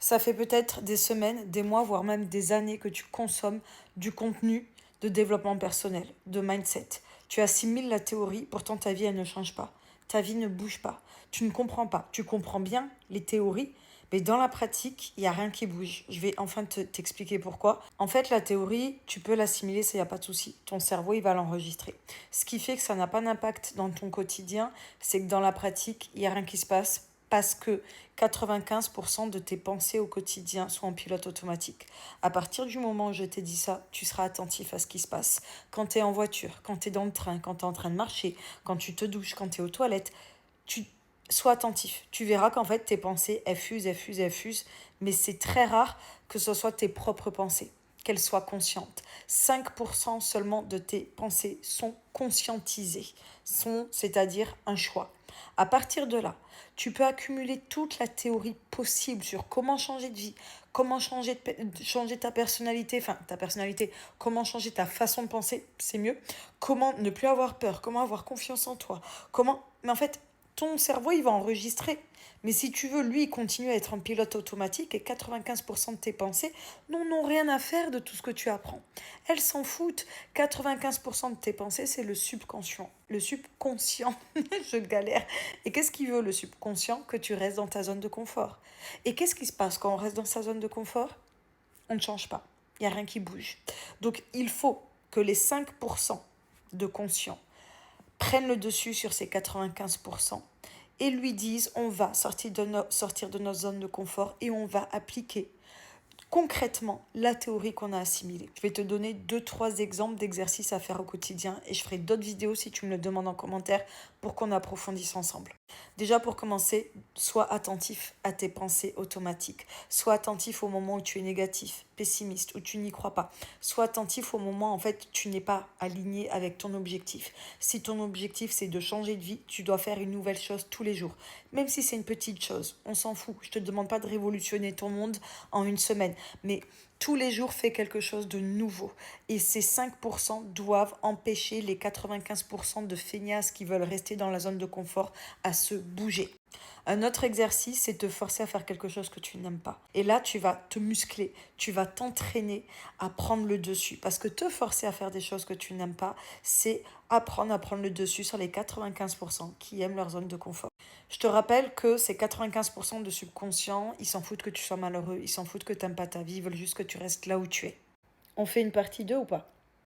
Ça fait peut-être des semaines, des mois, voire même des années que tu consommes du contenu de développement personnel, de mindset. Tu assimiles la théorie, pourtant ta vie, elle ne change pas. Ta vie ne bouge pas. Tu ne comprends pas. Tu comprends bien les théories, mais dans la pratique, il n'y a rien qui bouge. Je vais enfin t'expliquer pourquoi. En fait, la théorie, tu peux l'assimiler, ça, il n'y a pas de souci. Ton cerveau, il va l'enregistrer. Ce qui fait que ça n'a pas d'impact dans ton quotidien, c'est que dans la pratique, il n'y a rien qui se passe parce que 95% de tes pensées au quotidien sont en pilote automatique. À partir du moment où je t'ai dit ça, tu seras attentif à ce qui se passe. Quand tu es en voiture, quand tu es dans le train, quand tu es en train de marcher, quand tu te douches, quand tu es aux toilettes, tu sois attentif. Tu verras qu'en fait, tes pensées, elles fusent, elles fusent, elles fusent, mais c'est très rare que ce soit tes propres pensées, qu'elles soient conscientes. 5% seulement de tes pensées sont conscientisées, c'est-à-dire un choix. À partir de là, tu peux accumuler toute la théorie possible sur comment changer de vie, comment changer ta personnalité, comment changer ta façon de penser, c'est mieux, comment ne plus avoir peur, comment avoir confiance en toi, comment... Mais en fait, ton cerveau, il va enregistrer. Mais si tu veux, lui, il continue à être en pilote automatique et 95% de tes pensées n'ont rien à faire de tout ce que tu apprends. Elles s'en foutent. 95% de tes pensées, c'est le subconscient. Le subconscient, je galère. Et qu'est-ce qu'il veut, le subconscient? Que tu restes dans ta zone de confort. Et qu'est-ce qui se passe quand on reste dans sa zone de confort? On ne change pas. Il n'y a rien qui bouge. Donc, il faut que les 5% de conscient prennent le dessus sur ces 95% et lui disent on va sortir de notre zone de confort et on va appliquer concrètement la théorie qu'on a assimilée. Je vais te donner 2-3 exemples d'exercices à faire au quotidien et je ferai d'autres vidéos si tu me le demandes en commentaire pour qu'on approfondisse ensemble. Déjà pour commencer, sois attentif à tes pensées automatiques. Sois attentif au moment où tu es négatif, pessimiste, où tu n'y crois pas. Sois attentif au moment en fait tu n'es pas aligné avec ton objectif. Si ton objectif c'est de changer de vie, tu dois faire une nouvelle chose tous les jours. Même si c'est une petite chose, on s'en fout. Je te demande pas de révolutionner ton monde en une semaine, mais tous les jours fais quelque chose de nouveau. Et ces 5% doivent empêcher les 95% de feignasses qui veulent rester dans la zone de confort à se bouger. Un autre exercice, c'est te forcer à faire quelque chose que tu n'aimes pas. Et là, tu vas te muscler, tu vas t'entraîner à prendre le dessus. Parce que te forcer à faire des choses que tu n'aimes pas, c'est apprendre à prendre le dessus sur les 95% qui aiment leur zone de confort. Je te rappelle que ces 95% de subconscient, ils s'en foutent que tu sois malheureux, ils s'en foutent que tu n'aimes pas ta vie, ils veulent juste que tu restes là où tu es. On fait une partie 2 ou pas?